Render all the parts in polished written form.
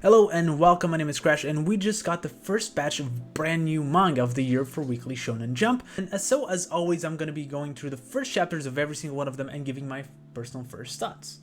Hello and welcome, my name is Crash and we just got the first batch of brand new manga of the year for Weekly Shonen Jump. And as always, I'm going to be going through the first chapters of every single one of them and giving my personal first thoughts.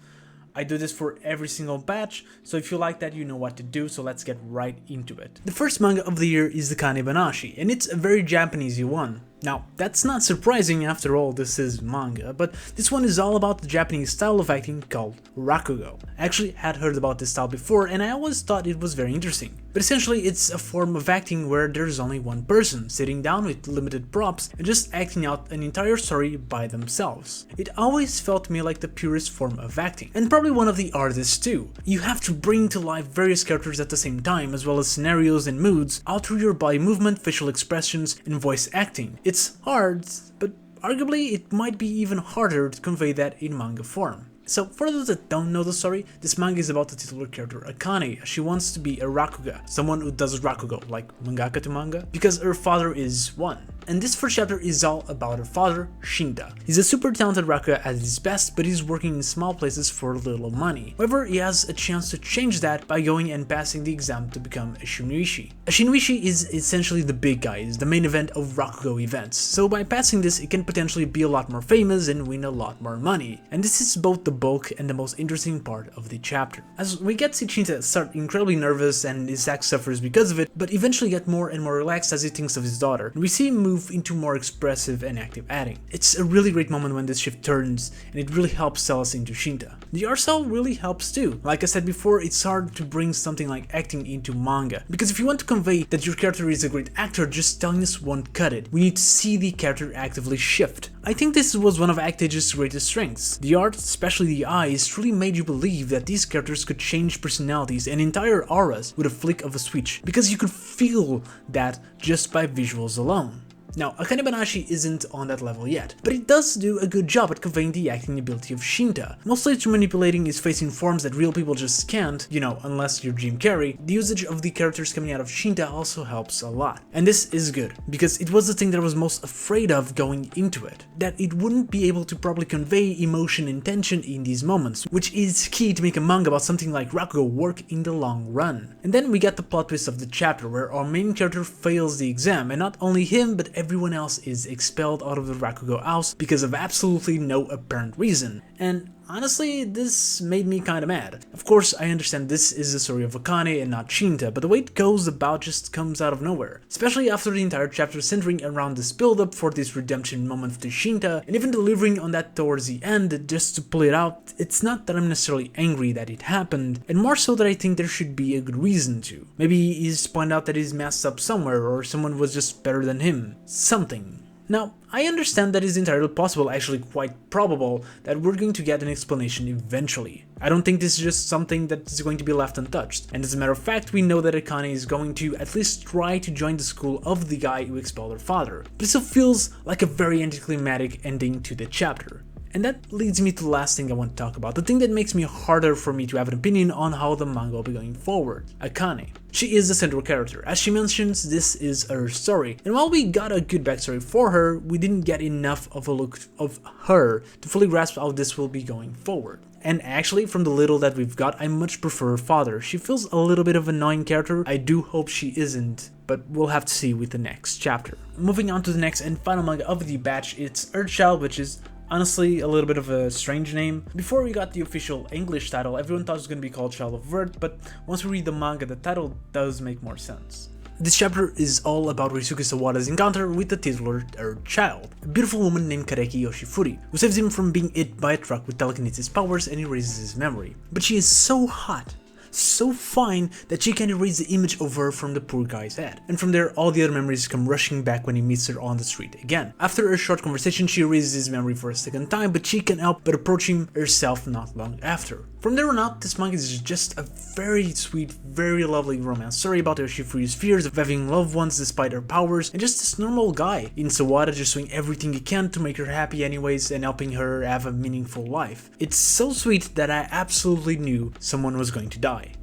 I do this for every single batch, so if you like that, you know what to do, so let's get right into it. The first manga of the year is Akane-Banashi, and it's a very Japanesey one. Now, that's not surprising, after all, this is manga, but this one is all about the Japanese style of acting called rakugo. I actually had heard about this style before, and I always thought it was very interesting. But essentially, it's a form of acting where there's only one person, sitting down with limited props and just acting out an entire story by themselves. It always felt to me like the purest form of acting, and probably one of the hardest too. You have to bring to life various characters at the same time, as well as scenarios and moods, all through your body movement, facial expressions, and voice acting. It's hard, but arguably it might be even harder to convey that in manga form. So, for those that don't know the story, this manga is about the titular character Akane. She wants to be a rakuga, someone who does rakugo, like mangaka to manga, because her father is one. And this first chapter is all about her father, Shinta. He's a super talented rakuga at his best, but he's working in small places for little money. However, he has a chance to change that by going and passing the exam to become a shinuishi. A shinuishi is essentially the big guy, is the main event of rakugo events, so by passing this, he can potentially be a lot more famous and win a lot more money. And this is both the bulk and the most interesting part of the chapter. As we get to see Shinta start incredibly nervous and his act suffers because of it, but eventually get more and more relaxed as he thinks of his daughter, and we see him move into more expressive and active acting. It's a really great moment when this shift turns, and it really helps sell us into Shinta. The art style really helps too. Like I said before, it's hard to bring something like acting into manga, because if you want to convey that your character is a great actor, just telling us won't cut it. We need to see the character actively shift. I think this was one of ACTAGE's greatest strengths. The art, especially the eyes, truly made you believe that these characters could change personalities and entire auras with a flick of a switch, because you could feel that just by visuals alone. Now, Akane-Banashi isn't on that level yet, but it does do a good job at conveying the acting ability of Shinta, mostly through manipulating his face in forms that real people just can't, unless you're Jim Carrey. The usage of the characters coming out of Shinta also helps a lot. And this is good, because it was the thing that I was most afraid of going into it, that it wouldn't be able to properly convey emotion and tension in these moments, which is key to make a manga about something like rakugo work in the long run. And then we get the plot twist of the chapter, where our main character fails the exam, and not only him, but everyone else is expelled out of the rakugo house because of absolutely no apparent reason. And honestly, this made me kinda mad. Of course, I understand this is the story of Akane and not Shinta, but the way it goes about just comes out of nowhere. Especially after the entire chapter centering around this build-up for this redemption moment to Shinta, and even delivering on that towards the end just to pull it out. It's not that I'm necessarily angry that it happened, and more so that I think there should be a good reason to. Maybe he's pointed out that he's messed up somewhere, or someone was just better than him. Something. Now, I understand that it's entirely possible, actually quite probable, that we're going to get an explanation eventually. I don't think this is just something that is going to be left untouched, and as a matter of fact, we know that Akane is going to at least try to join the school of the guy who expelled her father. But it still feels like a very anticlimactic ending to the chapter. And that leads me to the last thing I want to talk about, the thing that makes me harder for me to have an opinion on how the manga will be going forward. Akane. She is the central character. As she mentions, this is her story, and while we got a good backstory for her, we didn't get enough of a look of her to fully grasp how this will be going forward. And actually, from the little that we've got, I much prefer her father. She feels a little bit of an annoying character. I do hope she isn't, but we'll have to see with the next chapter. Moving on to the next and final manga of the batch, it's EarthChild, which is honestly a little bit of a strange name. Before we got the official English title, everyone thought it was going to be called Child of Earth, but once we read the manga, the title does make more sense. This chapter is all about Ryusuke Sawada's encounter with the titular EarthChild, a beautiful woman named Kareki Yoshifuri, who saves him from being hit by a truck with telekinesis powers and erases his memory. But she is so hot, so fine, that she can erase the image of her from the poor guy's head. And from there, all the other memories come rushing back when he meets her on the street again. After a short conversation, she erases his memory for a second time, but she can't help but approach him herself not long after. From there on out, this manga is just a very sweet, very lovely romance story about Yoshifuri's fears of having loved ones despite her powers, and just this normal guy in Sawada just doing everything he can to make her happy anyways and helping her have a meaningful life. It's so sweet that I absolutely knew someone was going to die.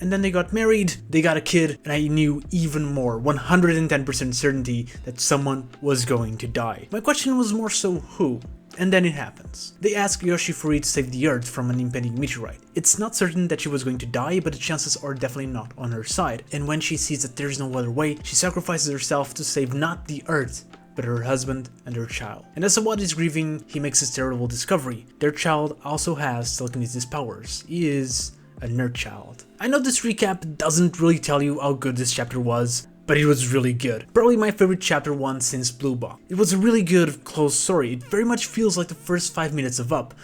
And then they got married, they got a kid, and I knew even more, 110% certainty that someone was going to die. My question was more so who. And then it happens. They ask Yoshifuri to save the Earth from an impending meteorite. It's not certain that she was going to die, but the chances are definitely not on her side. And when she sees that there's no other way, she sacrifices herself to save not the Earth, but her husband and her child. And as Sawada is grieving, he makes this terrible discovery. Their child also has telekinesis powers. He is a EarthChild. I know this recap doesn't really tell you how good this chapter was, but it was really good. Probably my favorite chapter 1 since Blue Box. It was a really good, close story. It very much feels like the first 5 minutes of Up,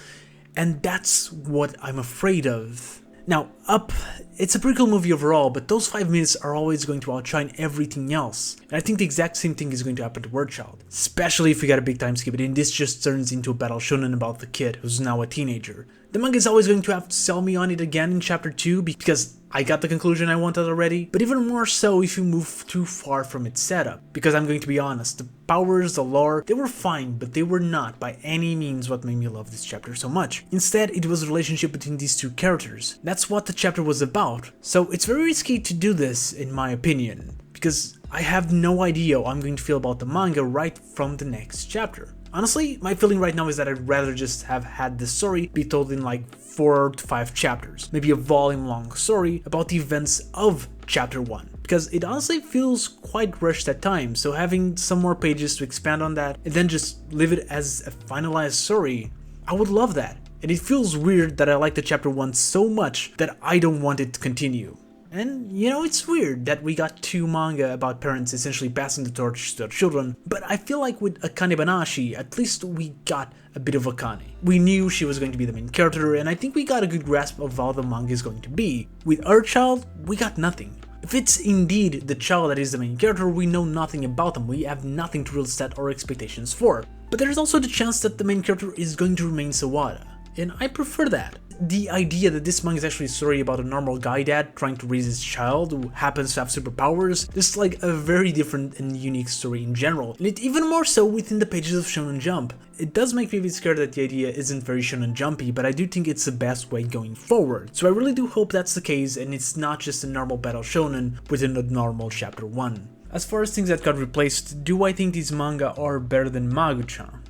and that's what I'm afraid of. Now, Up, it's a pretty cool movie overall, but those 5 minutes are always going to outshine everything else. And I think the exact same thing is going to happen to EarthChild. Especially if we got a big time skip and this just turns into a battle shonen about the kid who's now a teenager. The manga is always going to have to sell me on it again in chapter 2 because I got the conclusion I wanted already, but even more so if you move too far from its setup. Because I'm going to be honest, the powers, the lore, they were fine, but they were not by any means what made me love this chapter so much. Instead, it was the relationship between these two characters. That's what the chapter was about. So it's very risky to do this, in my opinion, because I have no idea how I'm going to feel about the manga right from the next chapter. Honestly, my feeling right now is that I'd rather just have had this story be told in like 4 to 5 chapters, maybe a volume long story about the events of chapter 1, because it honestly feels quite rushed at times, so having some more pages to expand on that and then just leave it as a finalized story, I would love that. And it feels weird that I like the chapter 1 so much that I don't want it to continue. And, you know, it's weird that we got 2 manga about parents essentially passing the torch to their children, but I feel like with Akane-Banashi, at least we got a bit of Akane. We knew she was going to be the main character, and I think we got a good grasp of how the manga is going to be. With EarthChild, we got nothing. If it's indeed the child that is the main character, we know nothing about them, we have nothing to really set our expectations for. But there's also the chance that the main character is going to remain Sawada, and I prefer that. The idea that this manga is actually a story about a normal guy dad trying to raise his child who happens to have superpowers, this is like a very different and unique story in general, and it even more so within the pages of Shonen Jump. It does make me a bit scared that the idea isn't very Shonen Jumpy, but I do think it's the best way going forward. So I really do hope that's the case and it's not just a normal battle shonen within a normal chapter 1. As far as things that got replaced, do I think these manga are better than Magu-Chan?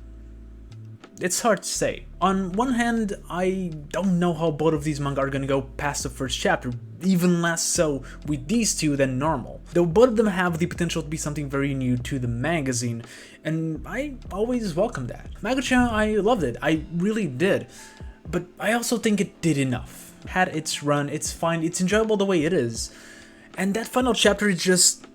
It's hard to say. On one hand, I don't know how both of these manga are gonna go past the first chapter, even less so with these two than normal. Though both of them have the potential to be something very new to the magazine, and I always welcome that. Magu-Chan, I loved it, I really did, but I also think it did enough. Had its run, it's fine, it's enjoyable the way it is, and that final chapter is just...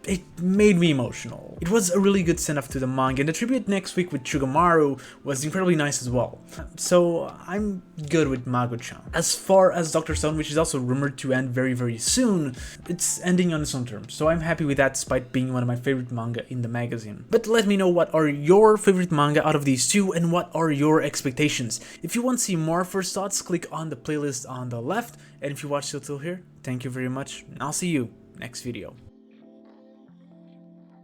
it made me emotional. It was a really good send-off to the manga, and the tribute next week with Chugamaru was incredibly nice as well. So I'm good with Magu-Chan. As far as Dr. Stone, which is also rumored to end very soon, it's ending on its own terms, so I'm happy with that despite being one of my favorite manga in the magazine. But let me know what are your favorite manga out of these two and what are your expectations. If you want to see more first thoughts, click on the playlist on the left, and if you watched till here, thank you very much, and I'll see you next video.